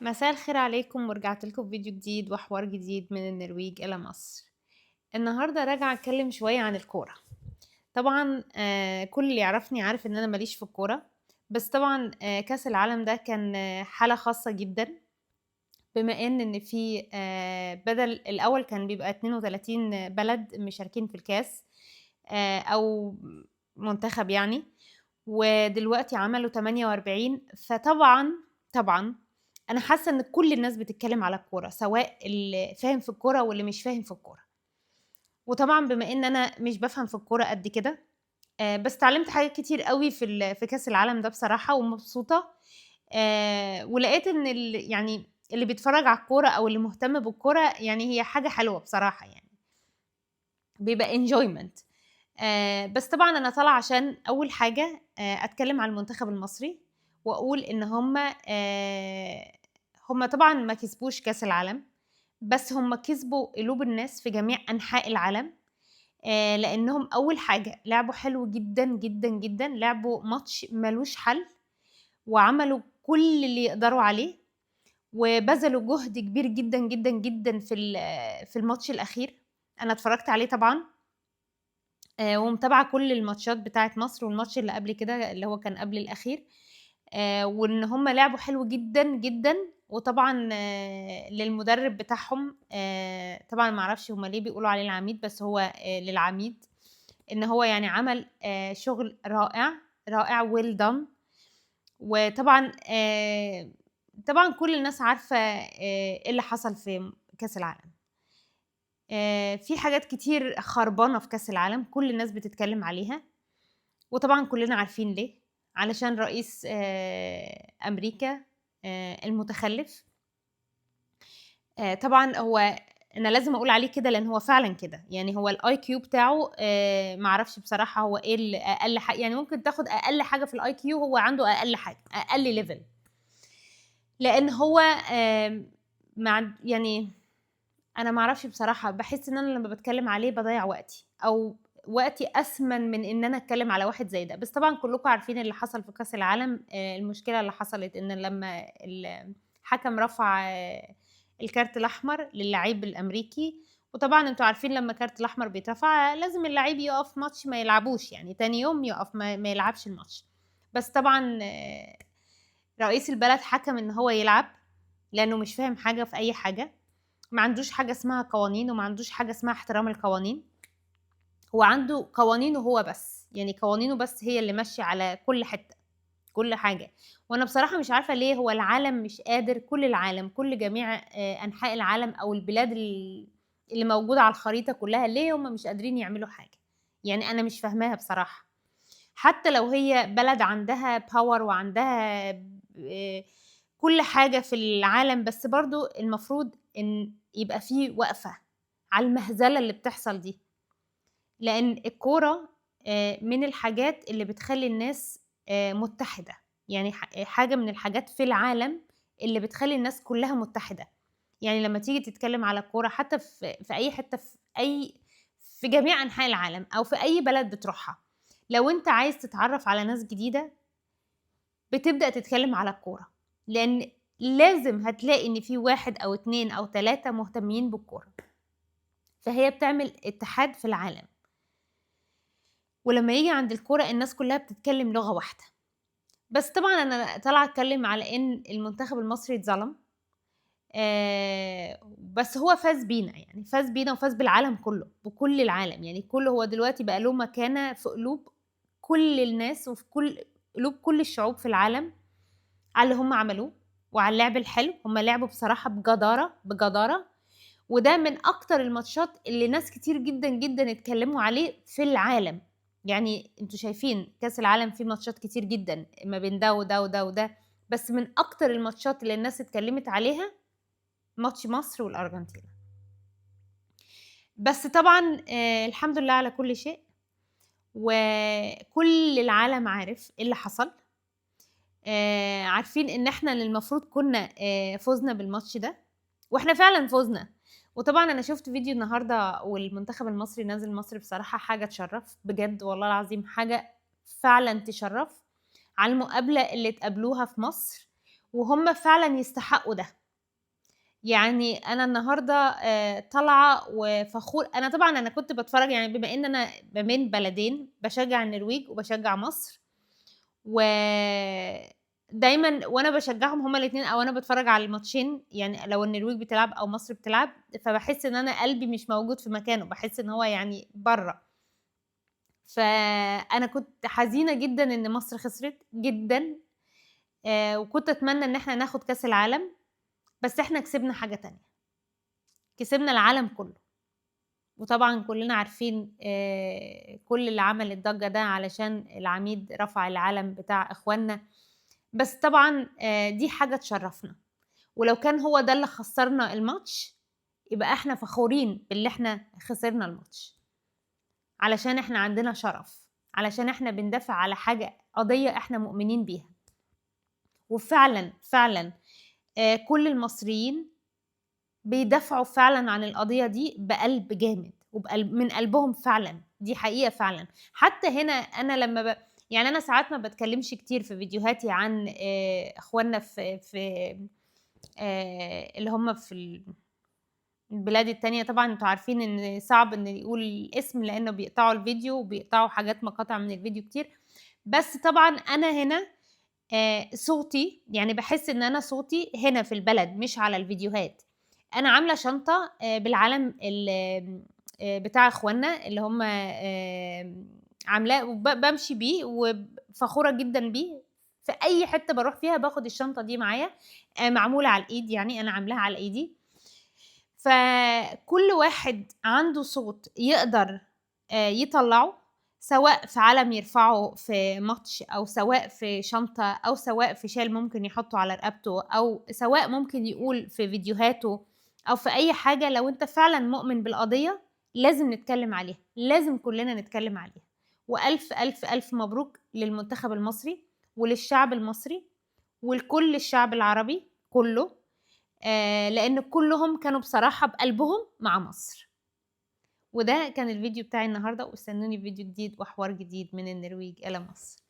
مساء الخير عليكم ورجعت لكم بفيديو جديد وحوار جديد من النرويج إلى مصر. النهاردة راجعة أتكلم شوية عن الكورة. طبعا كل اللي يعرفني عارف إن أنا ماليش في الكورة، بس طبعا كأس العالم ده كان حالة خاصة جدا، بما إن في بدل الأول كان بيبقى 32 بلد مشاركين في الكاس أو منتخب يعني، ودلوقتي عملوا 48. فطبعا انا حاسه ان كل الناس بتتكلم على الكوره، سواء اللي فاهم في الكوره واللي مش فاهم في الكوره. وطبعا بما ان انا مش بفهم في الكوره قد كده، بس اتعلمت حاجات كتير قوي في كاس العالم ده بصراحه ومبسوطه. ولقيت ان يعني اللي بيتفرج على الكوره او اللي مهتم بالكوره يعني هي حاجه حلوه بصراحه، يعني بيبقى enjoyment. بس طبعًا أنا طالعة عشان أول حاجة أتكلّم عن المنتخب المصري، وأقول إن هُم طبعًا ما كسبوش كاس العالم، بس هُم كسبوا قلوب الناس في جميع أنحاء العالم. لإنّهم أول حاجة لعبوا حلو جدًا، جدًا، جدًا، لعبوا ماتش ما لوش حل، وعملوا كل اللي يقدروا عليه، وبذلوا جهد كبير جدًا، جدًا، جدًا في الماتش الأخير. أنا اتفرّجت عليه طبعًا، ومتابعة كل الماتشات بتاعة مصر، والماتش اللي قبل كده اللي هو كان قبل الأخير. وإن هُم لعبوا حلو جدًا، جدًا. وطبعًا للمدرب بتاعهم، طبعًا ما أعرفش هُم ليه بيقولوا عليه العميد، بس هو للعميد، إن هو يعني عمل شغل رائع، رائع well done. وطبعًا طبعًا كل الناس عارفة إيه اللي حصل في كاس العالم. في حاجات كتير خربانة في كاس العالم، كل الناس بتتكلم عليها، وطبعًا كلنا عارفين ليه، علشان رئيس أمريكا المتخلف. طبعًا هو أنا لازم أقول عليه كده لأن هو فعلًا كده، يعني هو الIQ بتاعه ما أعرفش بصراحة هو إيه أقل يعني ممكن تاخد أقل حاجة في الIQ، هو عنده أقل حاجة، أقل level. لأن هو يعني أنا ما أعرفش بصراحة، باحس إن أنا لمّا باتكلّم عليه باضيّع وقتي، أو وقتي أثمن من إن أنا أتكلّم على واحد زي ده. بس طبعًا كلّكم عارفين اللي حصل في كأس العالم. المشكلة اللي حصلت إن لمّا الحكم رفع الكارت الأحمر للعيب الأمريكي، وطبعًا أنتم عارفين لمّا الكارت الأحمر بيترفع لازم اللعيب يقف ماتش ما يلعبوش، يعني تاني يوم يقف ما يلعبش الماتش. بس طبعًا رئيس البلد حَكَم إن هو يلعب، لإنه مش فاهم حاجة في أي حاجة. ما عندوش حاجة اسمها قوانين، وما عندوش حاجة اسمها احترام القوانين. هو عنده قوانينه هو بس، يعني قوانينه بس هي اللي ماشية على كل حتّة، كل حاجة. وأنا بصراحة مش عارفة ليه هو العالم مش قادر، كل العالم، كل جميع أنحاء العالم أو البلاد اللي موجودة على الخريطة كلّها، ليه هُم مش قادرين يعملوا حاجة؟ يعني أنا مش فاهماها بصراحة. حتى لو هي بلد عندها power وعندها كل حاجة في العالم، بس برضه المفروض إن يبقى في وقفة على المهزلة اللي بتحصل دي. لإن الكورة من الحاجات اللي بتخلّي الناس متحدة، يعني حاجة من الحاجات في العالم اللي بتخلّي الناس كلّها متحدة. يعني لمّا تيجي تتكلم على الكورة حتى في أي حتة، في جميع أنحاء العالم أو في أي بلد بتروحها، لو أنت عايز تتعرّف على ناس جديدة بتبدأ تتكلم على الكورة، لإن لازم هتلاقي إن في 1 أو 2 أو 3 مهتمين بالكورة، فهي بتعمل اتحاد في العالم. ولمّا ييجي عند الكورة الناس كلّها بتتكلم لغة واحدة. بس طبعًا أنا طالعة أتكلم على إن المنتخب المصري اتظلم. بس هو فاز بينا، يعني فاز بينا وفاز بالعالم كلّه، بكل العالم، يعني كلّه هو دلوقتي بقى له مكانة في قلوب كل الناس، وفي قلوب كل الشعوب في العالم، على اللي هم عملوه وعلى اللعب الحلو. هم لعبوا بصراحة بجدارة، بجدارة. وده من أكتر الماتشات اللي ناس كتير جدًا، جدًا اتكلموا عليه في العالم. يعني أنتم شايفين كأس العالم فيه ماتشات كتير جدًا ما بين ده وده وده وده، بس من أكتر الماتشات اللي الناس اتكلمت عليها ماتش مصر والأرجنتين. بس طبعًا الحمد لله على كل شيء، وكل العالم عارف إيه اللي حصل. عارفين إن إحنا اللي المفروض كنا فُزنا بالماتش ده، وإحنا فعلًا فُزنا. وطبعًا أنا شُفت فيديو النهارده والمنتخب المصري نازل مصر، بصراحة حاجة تشرّف، بجد والله العظيم حاجة فعلًا تشرّف، على المقابلة اللي اتقابلوها في مصر، وهم فعلا يستحقوا ده. يعني انا النهارده طالعه وفخور. انا طبعا انا كنت بتفرج، يعني بما ان انا ما بين بلدين بشجع النرويج وبشجع مصر، ودايما وانا بشجعهم هما الاثنين او انا بتفرج على الماتشين، يعني لو النرويج بتلعب او مصر بتلعب، فبحس ان انا قلبي مش موجود في مكانه، بحس ان هو يعني بره. فانا كنت حزينه جدا ان مصر خسرت جدا، وكنت اتمنى ان احنا ناخد كاس العالم، بس احنا كسبنا حاجه تانية، كسبنا العالم كله. وطبعا كلنا عارفين كل اللي عمل الضجه ده علشان العميد رفع العلم بتاع اخواننا، بس طبعا دي حاجه تشرفنا. ولو كان هو ده اللي خسرنا الماتش، يبقى احنا فخورين باللي احنا خسرنا الماتش، علشان احنا عندنا شرف، علشان احنا بندافع على حاجه، قضيه احنا مؤمنين بيها. وفعلا فعلا كل المصريين بيدافعوا فعلا عن القضيه دي بقلب جامد وبقلب من قلبهم فعلا، دي حقيقه فعلا. حتى هنا انا لما يعني انا ساعات ما بتكلمش كتير في فيديوهاتي عن اخواننا في اللي هم في البلاد التانية. طبعا انتوا عارفين ان صعب ان يقول الاسم لانه بيقطعوا الفيديو وبيقطعوا حاجات مقاطع من الفيديو كتير. بس طبعا انا هنا صوتي، يعني بحس ان انا صوتي هنا في البلد مش على الفيديوهات. انا عامله شنطه بالعلم بتاع اخواننا اللي هم عاملاه، بمشي بيه وفخوره جدا بيه. في اي حته بروح فيها باخد الشنطه دي معايا، معموله على الايد، يعني انا عاملاها على ايدي. فكل واحد عنده صوت يقدر يطلعه، سواء في علم يرفعه في ماتش، او سواء في شنطة، او سواء في شال ممكن يحطه على رقبته، او سواء ممكن يقول في فيديوهاته، او في اي حاجة. لو انت فعلا مؤمن بالقضية لازم نتكلم عليها، لازم كلنا نتكلم عليها. والف الف الف مبروك للمنتخب المصري وللشعب المصري ولكل الشعب العربي كله، لان كلهم كانوا بصراحة بقلبهم مع مصر. وده كان الفيديو بتاعي النهاردة، واستنوني في فيديو جديد وحوار جديد من النرويج إلى مصر.